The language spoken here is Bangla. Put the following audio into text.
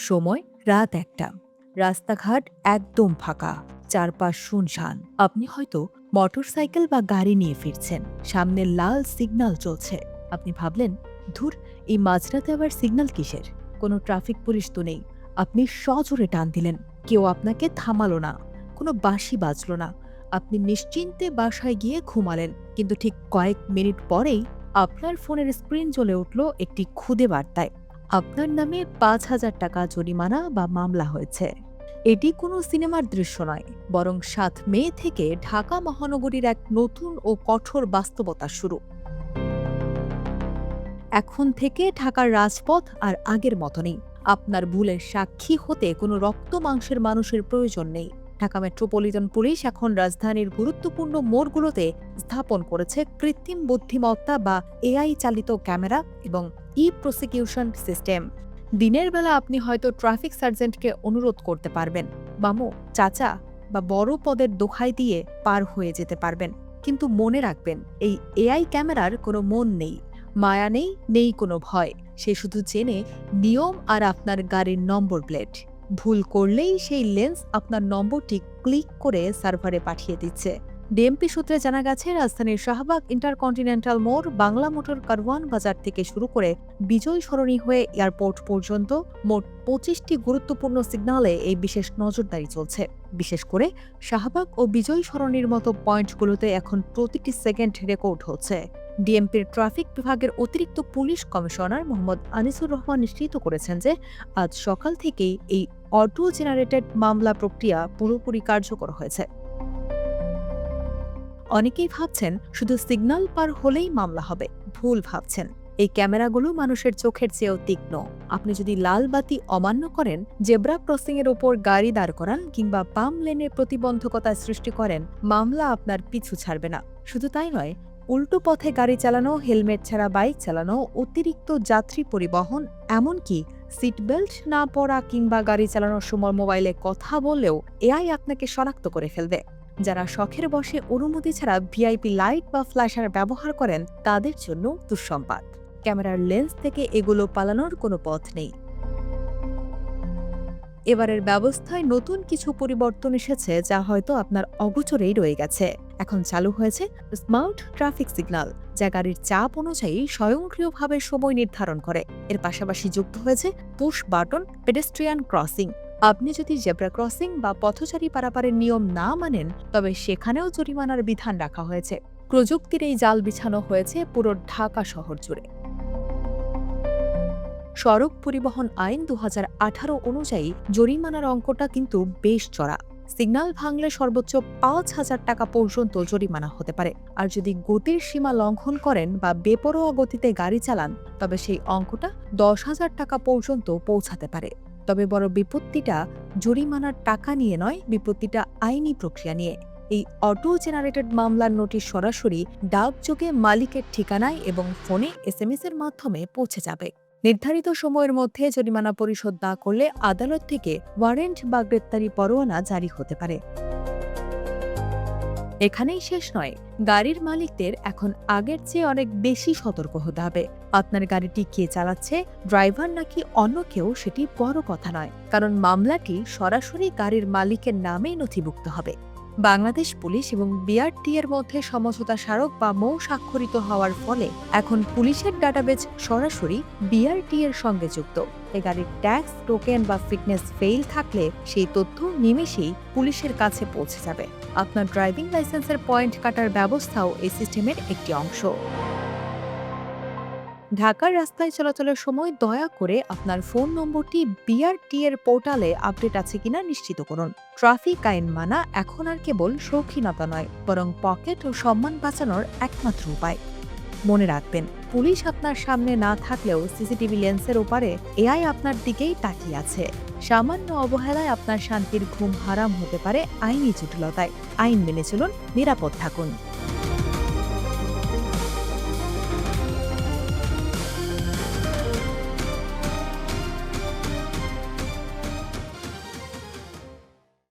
সময় রাত ১টা। রাস্তাঘাট একদম ফাঁকা, চারপাশ শুনশান। আপনি হয়তো মোটরসাইকেল বা গাড়ি নিয়ে ফিরছেন, সামনে লাল সিগন্যাল চলছে। আপনি ভাবলেন, ধুর, এই মাঝরাতে আবার সিগন্যাল কিসের? কোনো ট্রাফিক পুলিশ তো নেই। আপনি সজোরে টান দিলেন, কেউ আপনাকে থামালো না, কোনো বাঁশি বাজল না। আপনি নিশ্চিন্তে বাসায় গিয়ে ঘুমালেন, কিন্তু ঠিক কয়েক মিনিট পরেই আপনার ফোনের স্ক্রিন জ্বলে উঠল একটি খুদে বার্তায়। আপনার নামে ৫,০০০ টাকা জরিমানা বা মামলা হয়েছে। এটি কোনো সিনেমার দৃশ্য নয়, বরং ৭ মে থেকে ঢাকা মহানগরীর এক নতুন ও কঠোর বাস্তবতা শুরু। এখন থেকে ঢাকার রাজপথ আর আগের মতো নেই। আপনার ভুলের সাক্ষী হতে কোনো রক্ত মাংসের মানুষের প্রয়োজন নেই। ঢাকা মেট্রোপলিটন পুলিশ এখন রাজধানীর গুরুত্বপূর্ণ মোড়গুলোতে স্থাপন করেছে কৃত্রিম বুদ্ধিমত্তা বা এআই চালিত ক্যামেরা এবং প্রসিকিউশন সিস্টেম। দিনের বেলা আপনি হয়তো ট্রাফিক সার্জেন্টকে অনুরোধ করতে পারবেন, মামু, চাচা বা বড় পদের দোহাই দিয়ে পার হয়ে যেতে পারবেন। কিন্তু মনে রাখবেন, এই এআই ক্যামেরার কোনো মন নেই, মায়া নেই, নেই কোনো ভয়। সে শুধু চেনে নিয়ম আর আপনার গাড়ির নম্বর প্লেট। ভুল করলেই সেই লেন্স আপনার নম্বরটি ক্লিক করে সার্ভারে পাঠিয়ে দিচ্ছে। ডিএমপি সূত্রে জানা গেছে, রাজধানীর শাহবাগ ইন্টারকন্টিনেন্টাল মোড়, বাংলা মোটর, কারওয়ান বাজার থেকে শুরু করে বিজয় সরণি হয়ে এয়ারপোর্ট পর্যন্ত মোট ২৫টি গুরুত্বপূর্ণ সিগন্যালে এই বিশেষ নজরদারি চলছে। বিশেষ করে শাহবাগ ও বিজয় সরণির মতো পয়েন্টগুলোতে এখন প্রতিটি সেকেন্ড রেকর্ড হচ্ছে। ডিএমপির ট্রাফিক বিভাগের অতিরিক্ত পুলিশ কমিশনার মোহাম্মদ আনিসুর রহমান নিশ্চিত করেছেন যে আজ সকাল থেকেই এই অটো জেনারেটেড মামলা প্রক্রিয়া পুরোপুরি কার্যকর হয়েছে। অনেকেই ভাবছেন শুধু সিগন্যাল পার হলেই মামলা হবে। ভুল ভাবছেন। এই ক্যামেরাগুলো মানুষের চোখের চেয়েও তীক্ষ্ণ। আপনি যদি লাল বাতি অমান্য করেন, জেব্রা ক্রসিং এর ওপর গাড়ি দাঁড় করান কিংবা বাম লেনে প্রতিবন্ধকতা সৃষ্টি করেন, মামলা আপনার পিছু ছাড়বে না। শুধু তাই নয়, উল্টো পথে গাড়ি চালানো, হেলমেট ছাড়া বাইক চালানো, অতিরিক্ত যাত্রী পরিবহন, এমনকি সিট বেল্ট না পরা কিংবা গাড়ি চালানোর সময় মোবাইলে কথা বললেও এআই আপনাকে শনাক্ত করে ফেলবে। যারা শখের বশে অনুমতি ছাড়া ভিআইপি লাইট বা ফ্ল্যাশার ব্যবহার করেন, তাদের জন্য দুঃসংবাদ। ক্যামেরার লেন্স থেকে এগুলো পালানোর কোনো পথ নেই। এবারের ব্যবস্থায় নতুন কিছু পরিবর্তন এসেছে, যা হয়তো আপনার অগোচরেই রয়ে গেছে। এখন চালু হয়েছে স্মার্ট ট্রাফিক সিগন্যাল, যা গাড়ির চাপ অনুযায়ী স্বয়ংক্রিয়ভাবে সময় নির্ধারণ করে। এর পাশাপাশি যুক্ত হয়েছে পুশ বাটন পেডেস্ট্রিয়ান ক্রসিং। আপনি যদি জেব্রা ক্রসিং বা পথচারী পারাপারের নিয়ম না মানেন, তবে সেখানেও জরিমানার বিধান রাখা হয়েছে। প্রযুক্তির এই জাল বিছানো হয়েছে পুরো ঢাকা শহর জুড়ে। সড়ক পরিবহন আইন ২০১৮ অনুযায়ী জরিমানার অঙ্কটা কিন্তু বেশ চড়া। সিগন্যাল ভাঙলে সর্বোচ্চ ৫,০০০ টাকা পর্যন্ত জরিমানা হতে পারে। আর যদি গতির সীমা লঙ্ঘন করেন বা বেপরোয়া গতিতে গাড়ি চালান, তবে সেই অঙ্কটা ১০,০০০ টাকা পর্যন্ত পৌঁছাতে পারে। তবে বড় বিপত্তিটা জরিমানার টাকা নিয়ে নয়, বিপত্তিটা আইনি প্রক্রিয়া নিয়ে। এই অটো জেনারেটেড মামলার নোটিশ সরাসরি ডাকযোগে মালিকের ঠিকানায় এবং ফোনে এসএমএস এর মাধ্যমে পৌঁছে যাবে। নির্ধারিত সময়ের মধ্যে জরিমানা পরিশোধ না করলে আদালত থেকে ওয়ারেন্ট বা গ্রেপ্তারি পরোয়ানা জারি হতে পারে। এখানেই শেষ নয়, গাড়ির মালিকদের এখন আগের চেয়ে অনেক বেশি সতর্ক হতে হবে। আপনার গাড়িটি কে চালাচ্ছে, ড্রাইভার নাকি অন্য কেউ, সেটি বড় কথা নয়, কারণ মামলাটি সরাসরি গাড়ির মালিকের নামেই নথিভুক্ত হবে। বাংলাদেশ পুলিশ এবং বিআরটি এর মধ্যে সমঝোতা স্মারক বা মৌ স্বাক্ষরিত হওয়ার ফলে এখন পুলিশের ডাটাবেজ সরাসরি বিআরটি এর সঙ্গে যুক্ত। এই গাড়ির ট্যাক্স, টোকেন বা ফিটনেস ফেইল থাকলে সেই তথ্য নিমেষেই পুলিশের কাছে পৌঁছে যাবে। আপনার ড্রাইভিং লাইসেন্সের পয়েন্ট কাটার ব্যবস্থাও এই সিস্টেমের একটি অংশ। ঢাকার রাস্তায় চলাচলের সময় দয়া করে আপনার ফোন নম্বরটি বিআরটি এর পোর্টালে আপডেট আছে কিনা নিশ্চিত করুন। ট্রাফিক আইন মানা এখন আর কেবল শৌখিনতা নয়, বরং পকেট ও সম্মান বাঁচানোর একমাত্র উপায়। মনে রাখবেন, পুলিশ আপনার সামনে না থাকলেও সিসিটিভি লেন্সের ওপারে এআই আপনার দিকেই তাকিয়ে আছে। সামান্য অবহেলায় আপনার শান্তির ঘুম হারাম হতে পারে আইনি জটিলতায়। আইন মেনে চলুন, নিরাপদ থাকুন।